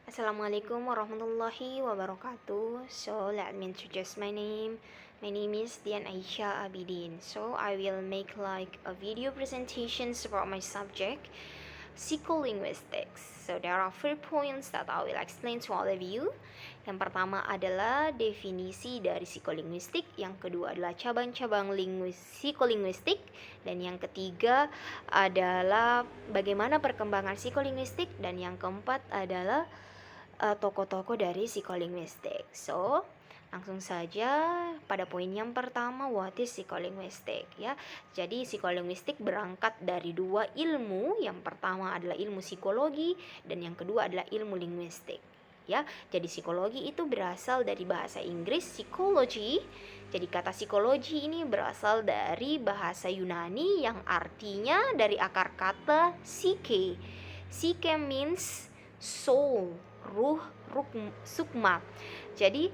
Assalamualaikum warahmatullahi wabarakatuh. So let me introduce my name. My name is Dian Aisyah Abidin. So I will make like a video presentations about my subject, psycholinguistics. So there are 3 points that I will explain to all of you. Yang pertama adalah definisi dari psikolinguistik, yang kedua adalah cabang-cabang psikolinguistik, dan yang ketiga adalah bagaimana perkembangan psikolinguistik, dan yang keempat adalah tokoh-tokoh dari psikolinguistik. So, langsung saja pada poin yang pertama, what is psikolinguistik ya. Jadi psikolinguistik berangkat dari dua ilmu. Yang pertama adalah ilmu psikologi dan yang kedua adalah ilmu linguistik. Ya, jadi psikologi itu berasal dari bahasa Inggris psychology. Jadi kata psikologi ini berasal dari bahasa Yunani yang artinya dari akar kata psyche. Psyche means soul, ruh, sukma. Jadi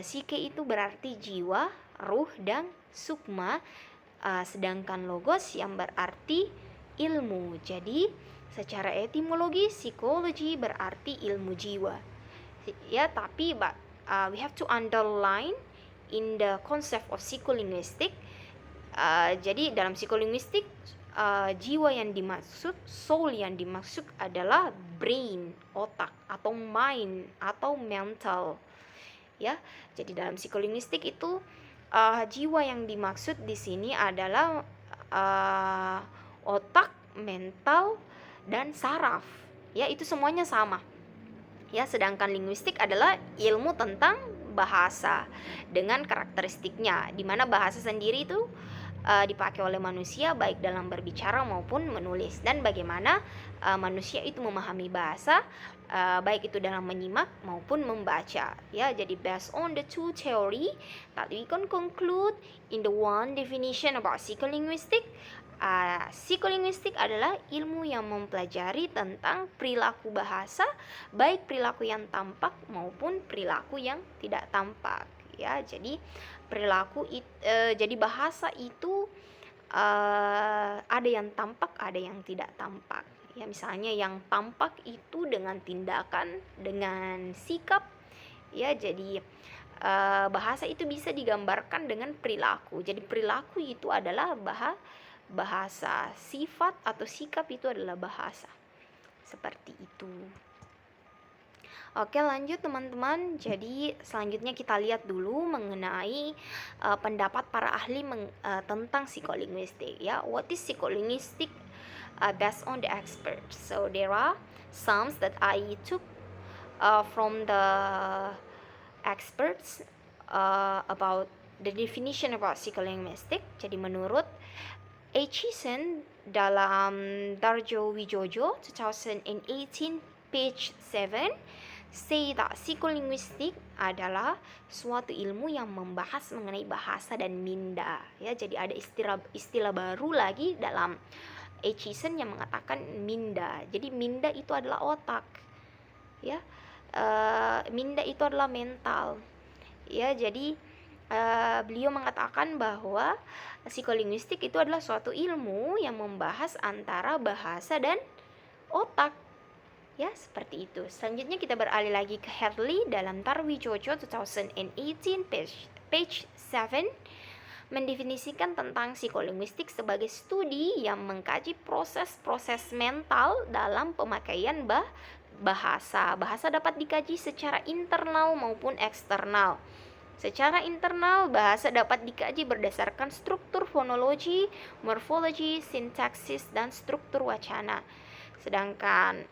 psyche itu berarti jiwa, ruh, dan sukma. Sedangkan logos yang berarti ilmu. Jadi secara etimologi psikologi berarti ilmu jiwa. Ya, tapi we have to underline in the concept of psycholinguistic. Jadi dalam psikolinguistik jiwa yang dimaksud, soul yang dimaksud adalah brain, otak, atau mind, atau mental. Ya, jadi dalam psikolinguistik itu jiwa yang dimaksud di sini adalah otak, mental, dan saraf. Ya, itu semuanya sama. Ya, sedangkan linguistik adalah ilmu tentang bahasa dengan karakteristiknya, di mana bahasa sendiri itu dipakai oleh manusia baik dalam berbicara maupun menulis, dan bagaimana manusia itu memahami bahasa baik itu dalam menyimak maupun membaca. Ya, jadi based on the two theory that we can conclude in the one definition about psycholinguistic. Psikolinguistik adalah ilmu yang mempelajari tentang perilaku bahasa, baik perilaku yang tampak maupun perilaku yang tidak tampak. Ya, jadi jadi bahasa itu ada yang tampak, ada yang tidak tampak. Ya, misalnya yang tampak itu dengan tindakan, dengan sikap. Ya, jadi bahasa itu bisa digambarkan dengan perilaku. Jadi perilaku itu adalah bahasa, sifat atau sikap itu adalah bahasa. Seperti itu. Oke, lanjut teman-teman. Jadi selanjutnya kita lihat dulu mengenai pendapat para ahli tentang psikolinguistik ya. What is psycholinguistic based on the experts? So there are some that I took from the experts about the definition about psycholinguistic. Jadi menurut Aitchison dalam Darjo Wijojo 2018 page 7 say that psikolinguistik adalah suatu ilmu yang membahas mengenai bahasa dan minda. Ya, jadi ada istilah baru lagi dalam Aitchison yang mengatakan minda. Jadi minda itu adalah otak. Ya, minda itu adalah mental. Ya, jadi beliau mengatakan bahwa psikolinguistik itu adalah suatu ilmu yang membahas antara bahasa dan otak. Ya, seperti itu. Selanjutnya kita beralih lagi ke Hadley dalam Darwijojo 2018 page 7 mendefinisikan tentang psikolinguistik sebagai studi yang mengkaji proses-proses mental dalam pemakaian bahasa. Bahasa dapat dikaji secara internal maupun eksternal. Secara internal, bahasa dapat dikaji berdasarkan struktur fonologi, morfologi, sintaksis, dan struktur wacana. Sedangkan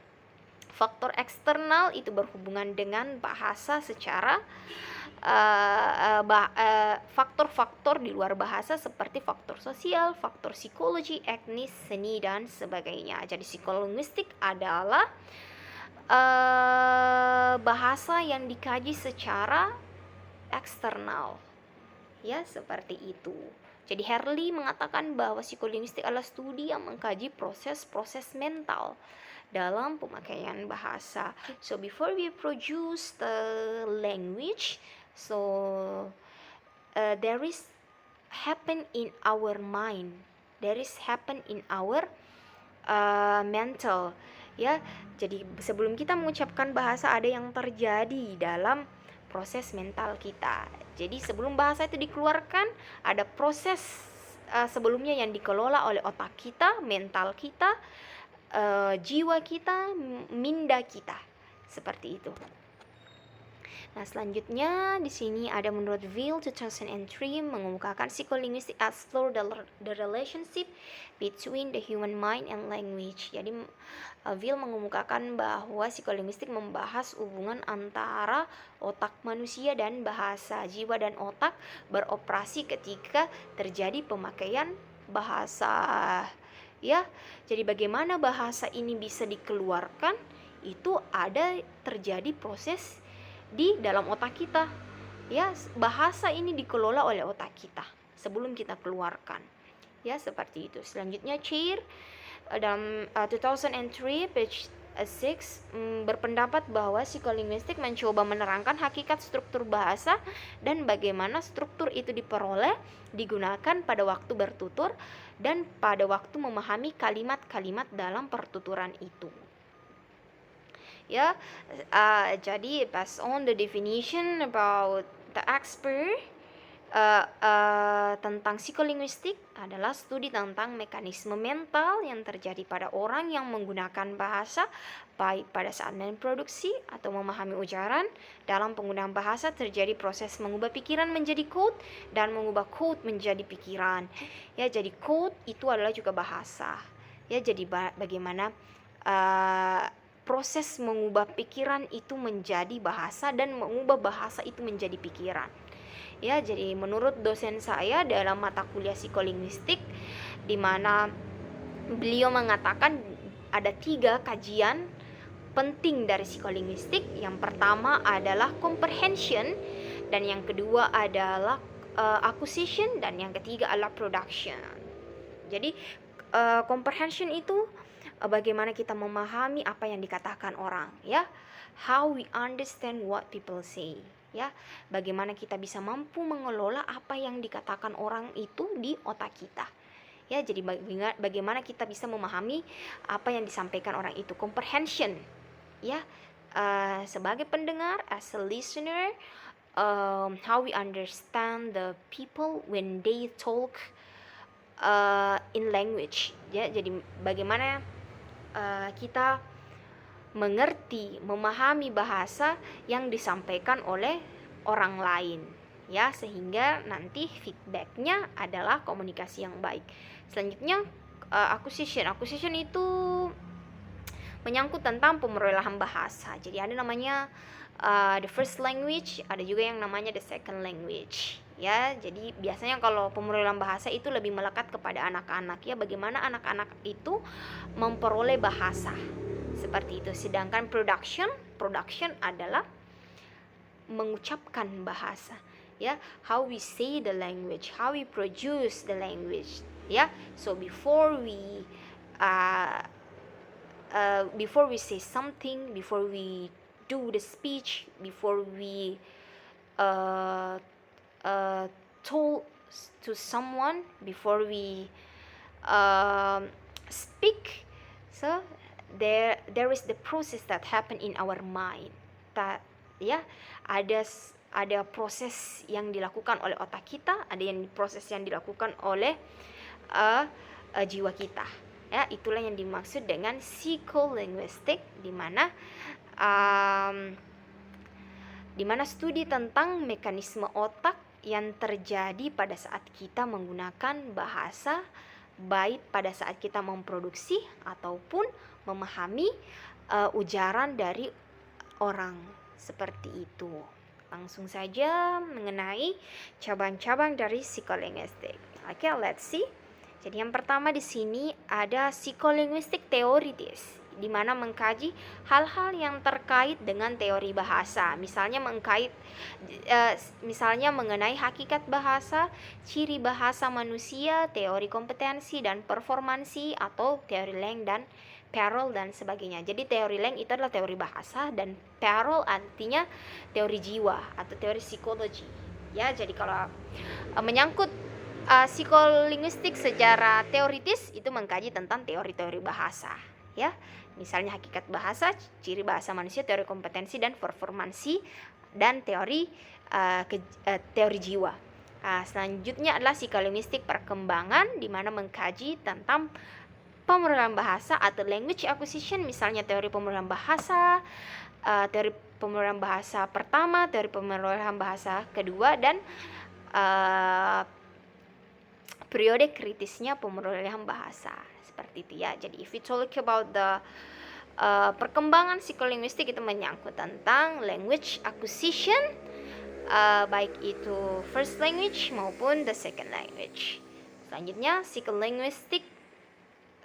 faktor eksternal itu berhubungan dengan bahasa secara faktor-faktor di luar bahasa seperti faktor sosial, faktor psikologi, etnis, seni, dan sebagainya. Jadi psikolinguistik adalah bahasa yang dikaji secara eksternal. Ya, seperti itu. Jadi Hadley mengatakan bahwa psikolinguistik adalah studi yang mengkaji proses-proses mental dalam pemakaian bahasa. So before we produce the language, so there is happen in our mind. There is happen in our mental. Ya, jadi sebelum kita mengucapkan bahasa ada yang terjadi dalam proses mental kita. Jadi sebelum bahasa itu dikeluarkan ada proses sebelumnya yang dikelola oleh otak kita, mental kita, jiwa kita, minda kita. Seperti itu. Nah, selanjutnya di sini ada menurut Veal 2003 mengemukakan psycholinguistic explore the relationship between the human mind and language. Jadi Veal mengemukakan bahwa psikolinguistik membahas hubungan antara otak manusia dan bahasa. Jiwa dan otak beroperasi ketika terjadi pemakaian bahasa. Ya, jadi bagaimana bahasa ini bisa dikeluarkan? Itu ada terjadi proses di dalam otak kita. Ya, bahasa ini dikelola oleh otak kita sebelum kita keluarkan. Ya, seperti itu. Selanjutnya Chair dalam 2003 page 6 berpendapat bahwa psikolinguistik mencoba menerangkan hakikat struktur bahasa dan bagaimana struktur itu diperoleh, digunakan pada waktu bertutur dan pada waktu memahami kalimat-kalimat dalam pertuturan itu. Ya, jadi based on the definition about the expert tentang psikolinguistik adalah studi tentang mekanisme mental yang terjadi pada orang yang menggunakan bahasa, baik pada saat memproduksi atau memahami ujaran. Dalam penggunaan bahasa terjadi proses mengubah pikiran menjadi code dan mengubah code menjadi pikiran. Ya, jadi code itu adalah juga bahasa. Ya, jadi bagaimana proses mengubah pikiran itu menjadi bahasa dan mengubah bahasa itu menjadi pikiran. Ya, jadi menurut dosen saya dalam mata kuliah psikolinguistik, di mana beliau mengatakan ada 3 kajian penting dari psikolinguistik. Yang pertama adalah comprehension, dan yang kedua adalah acquisition, dan yang ketiga adalah production. Jadi comprehension itu bagaimana kita memahami apa yang dikatakan orang, ya, how we understand what people say, ya, bagaimana kita bisa mampu mengelola apa yang dikatakan orang itu di otak kita, ya, jadi bagaimana kita bisa memahami apa yang disampaikan orang itu, comprehension, ya, sebagai pendengar, as a listener, how we understand the people when they talk in language, ya, jadi bagaimana kita mengerti, memahami bahasa yang disampaikan oleh orang lain, ya, sehingga nanti feedbacknya adalah komunikasi yang baik. Selanjutnya acquisition itu menyangkut tentang pemerolehan bahasa. Jadi ada namanya the first language, ada juga yang namanya the second language. Ya, jadi biasanya kalau pemerolehan bahasa itu lebih melekat kepada anak-anak, ya, bagaimana anak-anak itu memperoleh bahasa seperti itu. Sedangkan production adalah mengucapkan bahasa, ya, how we say the language, how we produce the language, ya. So before we say something, before we do the speech, before we told to someone, before we speak, so there is the process that happen in our mind, ya, ada proses yang dilakukan oleh otak kita, ada yang proses yang dilakukan oleh jiwa kita, ya. Itulah yang dimaksud dengan psikolinguistik, di mana studi tentang mekanisme otak yang terjadi pada saat kita menggunakan bahasa, baik pada saat kita memproduksi ataupun memahami ujaran dari orang, seperti itu. Langsung saja mengenai cabang-cabang dari psikolinguistik. Oke, let's see. Jadi yang pertama di sini ada psikolinguistik teoritis, di mana mengkaji hal-hal yang terkait dengan teori bahasa, misalnya mengenai hakikat bahasa, ciri bahasa manusia, teori kompetensi dan performansi atau teori Lang dan Perel dan sebagainya. Jadi teori Lang itu adalah teori bahasa dan Perel artinya teori jiwa atau teori psikologi. Ya, jadi kalau menyangkut psikolinguistik secara teoritis itu mengkaji tentang teori-teori bahasa, ya. Misalnya hakikat bahasa, ciri bahasa manusia, teori kompetensi dan performansi, dan teori teori jiwa. Selanjutnya adalah psikolinguistik perkembangan, di mana mengkaji tentang pemerolehan bahasa atau language acquisition, misalnya teori pemerolehan bahasa, teori pemerolehan bahasa pertama, teori pemerolehan bahasa kedua, dan periode kritisnya pemerolehan bahasa. Seperti itu ya. Jadi if we talk about the perkembangan psikolinguistik, itu menyangkut tentang language acquisition, baik itu first language maupun the second language. Selanjutnya psikolinguistik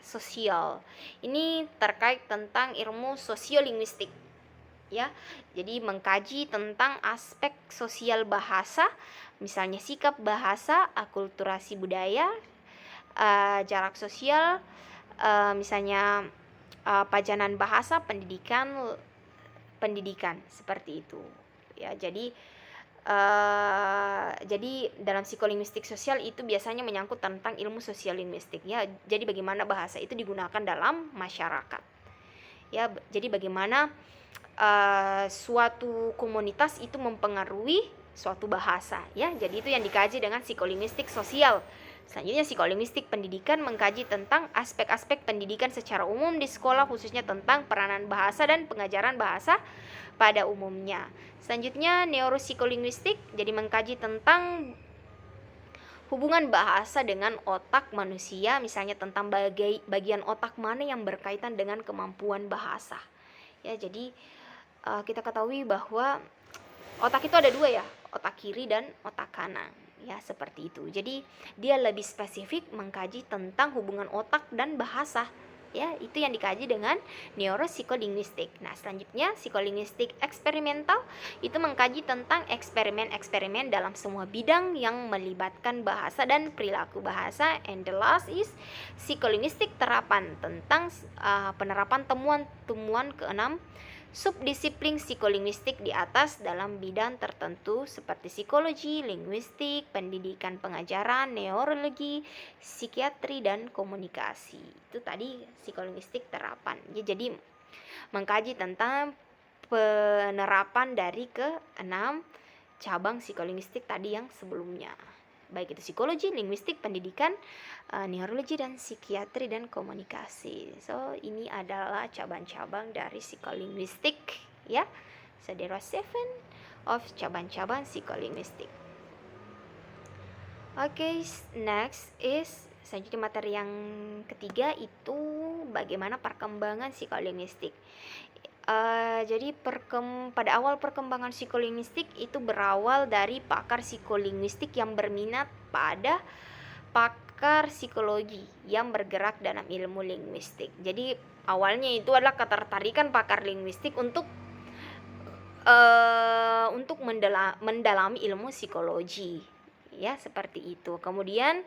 sosial. Ini terkait tentang ilmu sosiolinguistik ya. Jadi mengkaji tentang aspek sosial bahasa, misalnya sikap bahasa, akulturasi budaya, jarak sosial, misalnya pajanan bahasa, pendidikan seperti itu ya. Jadi dalam psikolinguistik sosial itu biasanya menyangkut tentang ilmu sosiolinguistik ya. Jadi bagaimana bahasa itu digunakan dalam masyarakat ya. Jadi bagaimana suatu komunitas itu mempengaruhi suatu bahasa ya. Jadi itu yang dikaji dengan psikolinguistik sosial. Selanjutnya psikolinguistik pendidikan mengkaji tentang aspek-aspek pendidikan secara umum di sekolah, khususnya tentang peranan bahasa dan pengajaran bahasa pada umumnya. Selanjutnya neuropsikolinguistik, jadi mengkaji tentang hubungan bahasa dengan otak manusia, misalnya tentang bagian otak mana yang berkaitan dengan kemampuan bahasa. Ya, jadi kita ketahui bahwa otak itu ada dua ya, otak kiri dan otak kanan. Ya, seperti itu. Jadi dia lebih spesifik mengkaji tentang hubungan otak dan bahasa. Ya, itu yang dikaji dengan neuropsikolinguistik. Nah, selanjutnya psikolinguistik eksperimental itu mengkaji tentang eksperimen-eksperimen dalam semua bidang yang melibatkan bahasa dan perilaku bahasa. And the last is psikolinguistik terapan, tentang penerapan temuan-temuan keenam subdisiplin psikolinguistik di atas dalam bidang tertentu seperti psikologi, linguistik, pendidikan pengajaran, neurologi, psikiatri, dan komunikasi. Itu tadi psikolinguistik terapan. Jadi mengkaji tentang penerapan dari ke-6 cabang psikolinguistik tadi yang sebelumnya. Baik itu psikologi, linguistik, pendidikan, neurologi, dan psikiatri dan komunikasi. So, ini adalah cabang-cabang dari psikolinguistik ya. So, there are 7 of cabang-cabang psikolinguistik. Okay, next is selanjutnya materi yang ketiga itu bagaimana perkembangan psikolinguistik. Jadi pada awal perkembangan psikolinguistik itu berawal dari pakar psikolinguistik yang berminat pada pakar psikologi yang bergerak dalam ilmu linguistik. Jadi awalnya itu adalah ketertarikan pakar linguistik untuk mendalami ilmu psikologi. Ya, seperti itu. Kemudian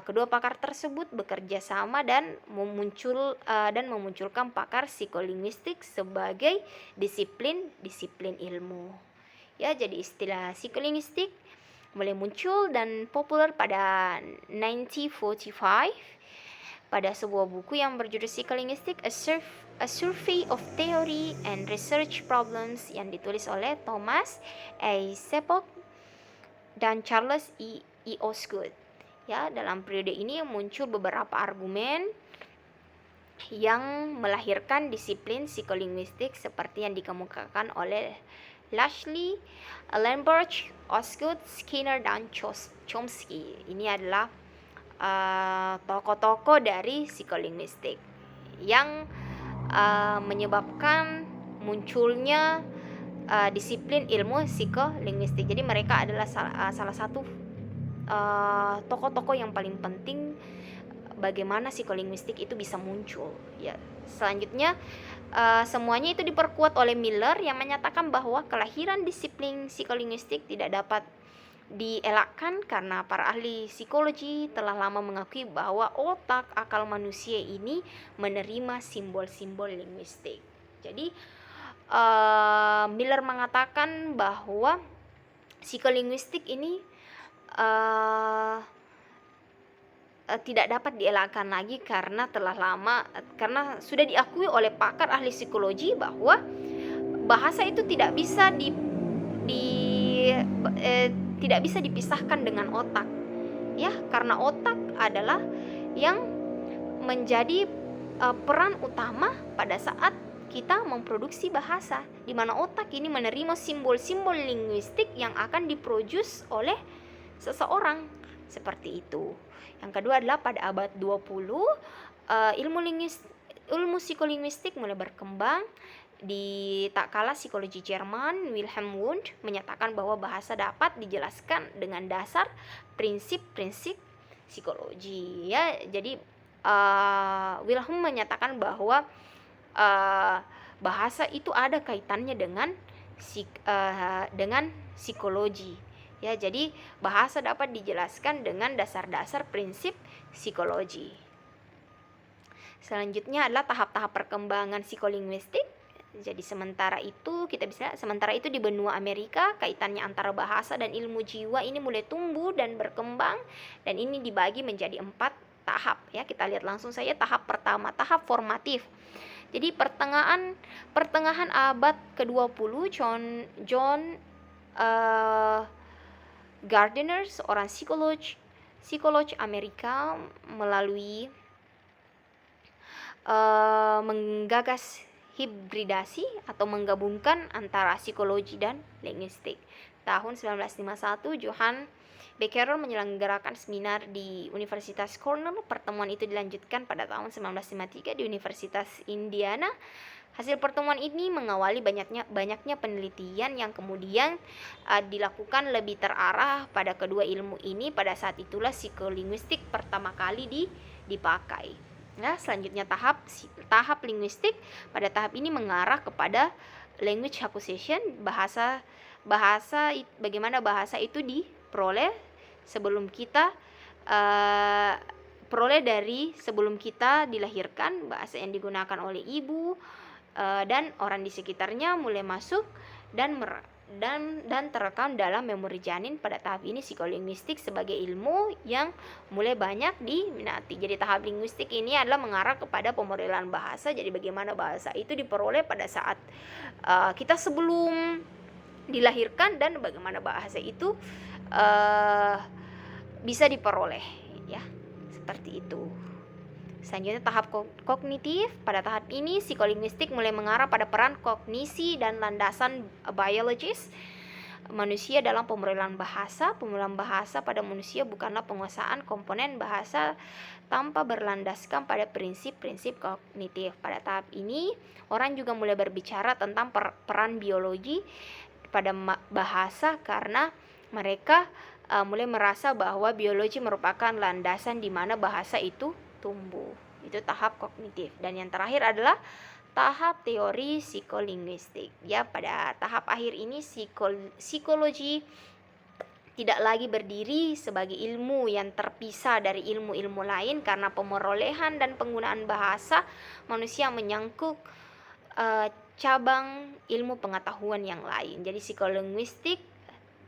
kedua pakar tersebut bekerja sama dan memunculkan pakar psikolinguistik sebagai disiplin ilmu. Ya, jadi istilah psikolinguistik mulai muncul dan populer pada 1945 pada sebuah buku yang berjudul Psycholinguistic, A Survey of Theory and Research Problems yang ditulis oleh Thomas A. Seppelt dan Charles E. Osgood. Ya, dalam periode ini muncul beberapa argumen yang melahirkan disiplin psikolinguistik seperti yang dikemukakan oleh Lashley, Lamberth, Osgood, Skinner, dan Chomsky. Ini adalah tokoh-tokoh dari psikolinguistik yang menyebabkan munculnya disiplin ilmu psikolinguistik. Jadi mereka adalah salah satu tokoh-tokoh yang paling penting bagaimana psikolinguistik itu bisa muncul. Ya, selanjutnya semuanya itu diperkuat oleh Miller yang menyatakan bahwa kelahiran disiplin psikolinguistik tidak dapat dielakkan karena para ahli psikologi telah lama mengakui bahwa otak akal manusia ini menerima simbol-simbol linguistik. Jadi Miller mengatakan bahwa psikolinguistik ini tidak dapat dielakkan lagi karena telah lama, karena sudah diakui oleh pakar ahli psikologi bahwa bahasa itu tidak bisa tidak bisa dipisahkan dengan otak, ya, karena otak adalah yang menjadi peran utama pada saat kita memproduksi bahasa, di mana otak ini menerima simbol-simbol linguistik yang akan diproduce oleh seseorang, seperti itu. Yang kedua adalah pada abad 20 ilmu psikolinguistik mulai berkembang. Di tak kala psikologi Jerman, Wilhelm Wundt menyatakan bahwa bahasa dapat dijelaskan dengan dasar prinsip-prinsip psikologi, ya. Jadi Wilhelm menyatakan bahwa bahasa itu ada kaitannya dengan psikologi, ya. Jadi bahasa dapat dijelaskan dengan dasar-dasar prinsip psikologi. Selanjutnya adalah tahap-tahap perkembangan psikolinguistik. Jadi sementara itu di benua Amerika, kaitannya antara bahasa dan ilmu jiwa ini mulai tumbuh dan berkembang, dan ini dibagi menjadi 4 tahap, ya. Kita lihat langsung saja tahap pertama, tahap formatif. Jadi pertengahan abad ke-20, John Gardner, seorang psikolog Amerika, melalui menggagas hibridasi atau menggabungkan antara psikologi dan linguistik. Tahun 1951, Johann Beckerer menyelenggarakan seminar di Universitas Cornell. Pertemuan itu dilanjutkan pada tahun 1953 di Universitas Indiana. Hasil pertemuan ini mengawali banyaknya penelitian yang kemudian dilakukan lebih terarah pada kedua ilmu ini. Pada saat itulah psikolinguistik pertama kali dipakai. Nah, selanjutnya tahap linguistik. Pada tahap ini mengarah kepada language acquisition, bagaimana bahasa itu diperoleh sebelum kita sebelum kita dilahirkan. Bahasa yang digunakan oleh ibu dan orang di sekitarnya mulai masuk dan terekam dalam memori janin. Pada tahap ini psikolinguistik sebagai ilmu yang mulai banyak diminati. Jadi tahap linguistik ini adalah mengarah kepada pemodelan bahasa. Jadi bagaimana bahasa itu diperoleh pada saat kita sebelum dilahirkan, dan bagaimana bahasa itu bisa diperoleh, ya, seperti itu. Selanjutnya tahap kognitif. Pada tahap ini psikolinguistik mulai mengarah pada peran kognisi dan landasan biologis manusia dalam pemodelan bahasa. Pemodelan bahasa pada manusia bukanlah penguasaan komponen bahasa tanpa berlandaskan pada prinsip-prinsip kognitif. Pada tahap ini orang juga mulai berbicara tentang peran biologi pada bahasa karena mereka mulai merasa bahwa biologi merupakan landasan di mana bahasa itu tumbuh. Itu tahap kognitif. Dan yang terakhir adalah tahap teori psikolinguistik, ya. Pada tahap akhir ini psikologi tidak lagi berdiri sebagai ilmu yang terpisah dari ilmu-ilmu lain, karena pemerolehan dan penggunaan bahasa manusia menyangkut cabang ilmu pengetahuan yang lain. Jadi psikolinguistik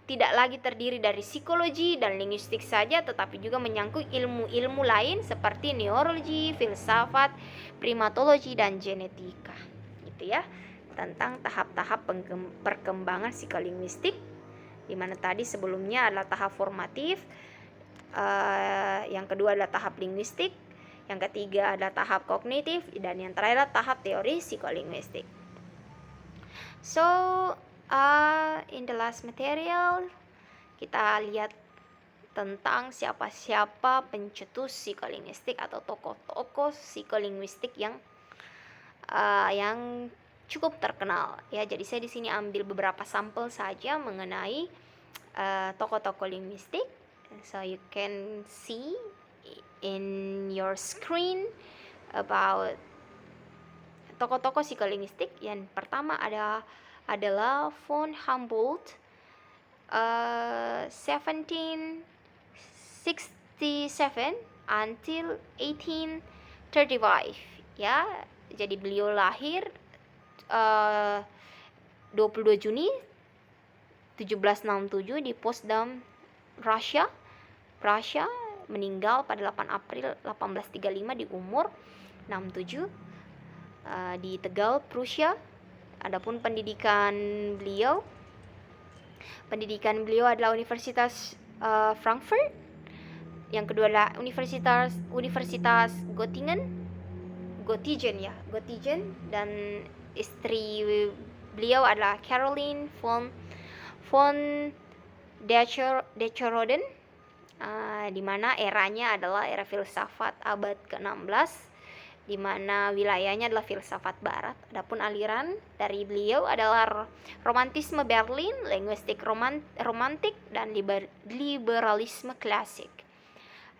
tidak lagi terdiri dari psikologi dan linguistik saja, tetapi juga menyangkut ilmu-ilmu lain seperti neurologi, filsafat, primatologi, dan genetika, gitu ya. Tentang tahap-tahap perkembangan psikolinguistik, di mana tadi sebelumnya adalah tahap formatif, yang kedua adalah tahap linguistik, yang ketiga adalah tahap kognitif, dan yang terakhir adalah tahap teori psikolinguistik. So in the last material, kita lihat tentang siapa-siapa pencetus psikolinguistik atau tokoh-tokoh psikolinguistik yang cukup terkenal, ya. Jadi saya di sini ambil beberapa sampel saja mengenai tokoh-tokoh linguistik. So you can see in your screen about tokoh-tokoh psikolinguistik. Yang pertama adalah von Humboldt, 1767 until 1835, ya. Jadi beliau lahir 22 Juni 1767 di Potsdam, Rusia. meninggal pada 8 April 1835 di umur 67 di Tegal, Prussia. Adapun pendidikan beliau adalah Universitas Frankfurt. Yang kedua adalah Universitas Göttingen, dan istri beliau adalah Caroline von Decheroden, di mana eranya adalah era filsafat abad ke-16, di mana wilayahnya adalah filsafat barat. Adapun aliran dari beliau adalah romantisme Berlin, linguistik romantik, dan liberalisme klasik.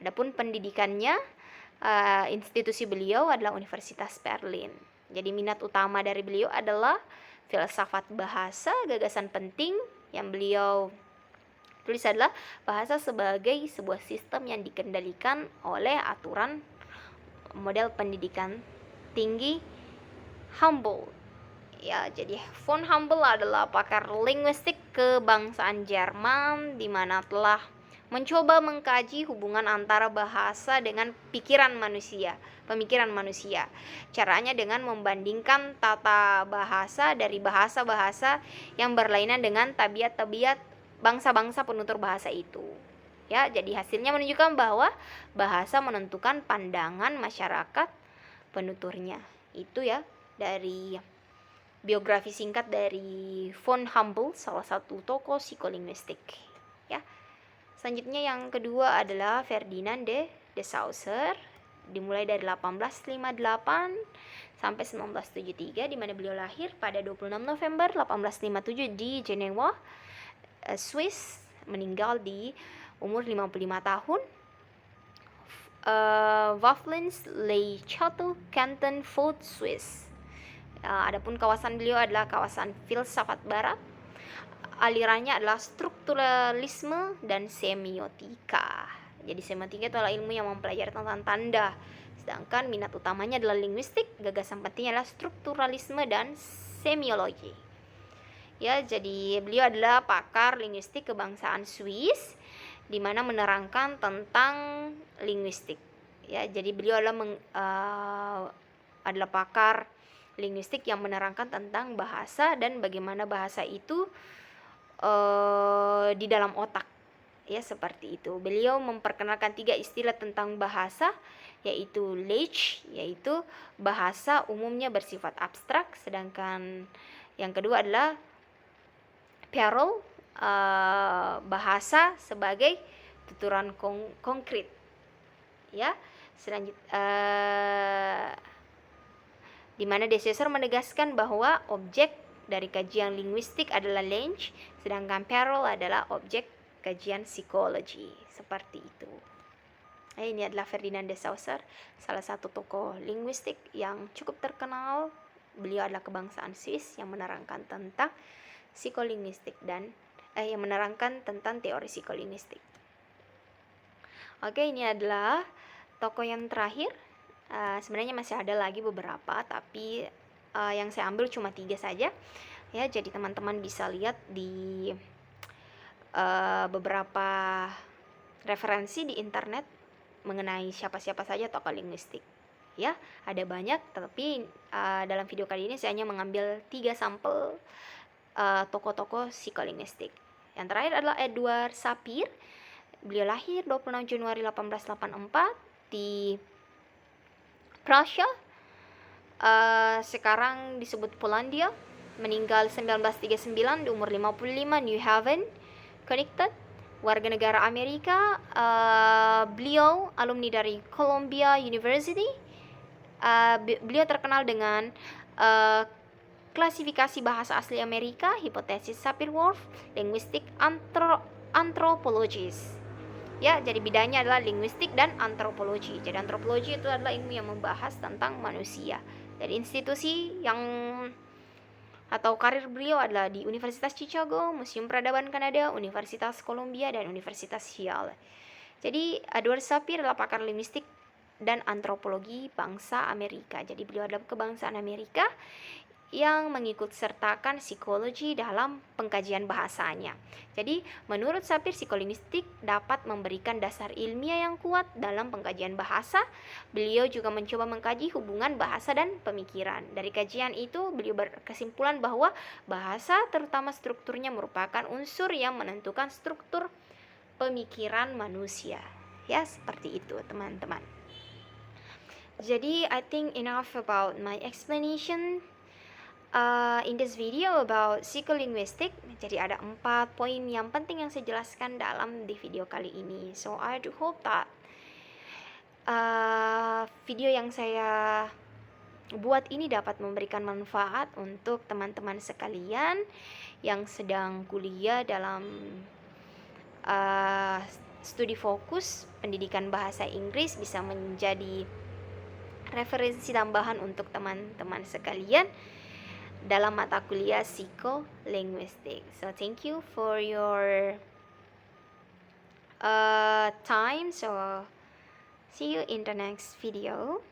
Adapun pendidikannya, institusi beliau adalah Universitas Berlin. Jadi minat utama dari beliau adalah filsafat bahasa. Gagasan penting yang beliau tulis adalah bahasa sebagai sebuah sistem yang dikendalikan oleh aturan model pendidikan tinggi Humboldt. Ya, jadi von Humboldt adalah pakar linguistik kebangsaan Jerman, di mana telah mencoba mengkaji hubungan antara bahasa dengan pemikiran manusia. Caranya dengan membandingkan tata bahasa dari bahasa-bahasa yang berlainan dengan tabiat-tabiat bangsa-bangsa penutur bahasa itu. Ya, jadi hasilnya menunjukkan bahwa bahasa menentukan pandangan masyarakat penuturnya. Itu ya dari biografi singkat dari von Humboldt, salah satu tokoh psikolinguistik. Ya. Selanjutnya yang kedua adalah Ferdinand de Saussure, dimulai dari 1858 sampai 1973, di mana beliau lahir pada 26 November 1857 di Jenewa, Swiss, meninggal di umur 55 tahun. Wafflins-le-Château, Canton, Vaud, Swiss. Adapun kawasan beliau adalah kawasan filsafat barat. Alirannya adalah strukturalisme dan semiotika. Jadi semiotika itu adalah ilmu yang mempelajari tentang tanda, sedangkan minat utamanya adalah linguistik. Gagasan pentingnya adalah strukturalisme dan semiologi. Ya, jadi beliau adalah pakar linguistik kebangsaan Swiss, di mana menerangkan tentang linguistik. Ya, jadi beliau adalah pakar linguistik yang menerangkan tentang bahasa dan bagaimana bahasa itu di dalam otak. Ya, seperti itu. Beliau memperkenalkan 3 istilah tentang bahasa, yaitu Leach, yaitu bahasa umumnya bersifat abstrak, sedangkan yang kedua adalah Parole, bahasa sebagai tuturan konkret. Ya, di mana de Saussure menegaskan bahwa objek dari kajian linguistik adalah language, sedangkan Parole adalah objek kajian psikologi. Seperti itu. Ini adalah Ferdinand de Saussure, salah satu tokoh linguistik yang cukup terkenal. Beliau adalah kebangsaan Swiss yang menerangkan tentang psikolinguistik dan yang menerangkan tentang teori psikolinguistik. Oke, ini adalah tokoh yang terakhir. Sebenarnya masih ada lagi beberapa, tapi yang saya ambil cuma 3 saja. Ya, jadi teman-teman bisa lihat di beberapa referensi di internet mengenai siapa-siapa saja tokoh linguistik. Ya, ada banyak, tapi dalam video kali ini saya hanya mengambil 3 sampel tokoh-tokoh psikolinguistik. Yang terakhir adalah Edward Sapir. Beliau lahir 26 Januari 1884 di Prussia, sekarang disebut Polandia. Meninggal 1939 di umur 55, New Haven, Connecticut. Warga negara Amerika. Beliau alumni dari Columbia University. Beliau terkenal dengan klasifikasi bahasa asli Amerika, hipotesis Sapir-Whorf, linguistik antropologis. Ya, jadi bidangnya adalah linguistik dan antropologi. Jadi antropologi itu adalah ilmu yang membahas tentang manusia. Jadi institusi yang atau karir beliau adalah di Universitas Chicago, Museum Peradaban Kanada, Universitas Columbia, dan Universitas Yale. Jadi Edward Sapir adalah pakar linguistik dan antropologi bangsa Amerika. Jadi beliau adalah kebangsaan Amerika yang mengikutsertakan psikologi dalam pengkajian bahasanya. Jadi, menurut Sapir, psikolinguistik dapat memberikan dasar ilmiah yang kuat dalam pengkajian bahasa. Beliau juga mencoba mengkaji hubungan bahasa dan pemikiran. Dari kajian itu, beliau berkesimpulan bahwa bahasa, terutama strukturnya, merupakan unsur yang menentukan struktur pemikiran manusia. Ya, seperti itu, teman-teman. Jadi, I think enough about my explanation in this video about psycholinguistic. Jadi ada 4 poin yang penting yang saya jelaskan dalam di video kali ini. So I do hope that video yang saya buat ini dapat memberikan manfaat untuk teman-teman sekalian yang sedang kuliah dalam studi fokus pendidikan bahasa Inggris, bisa menjadi referensi tambahan untuk teman-teman sekalian dalam mata kuliah psikolinguistik. So thank you for your time. So see you in the next video.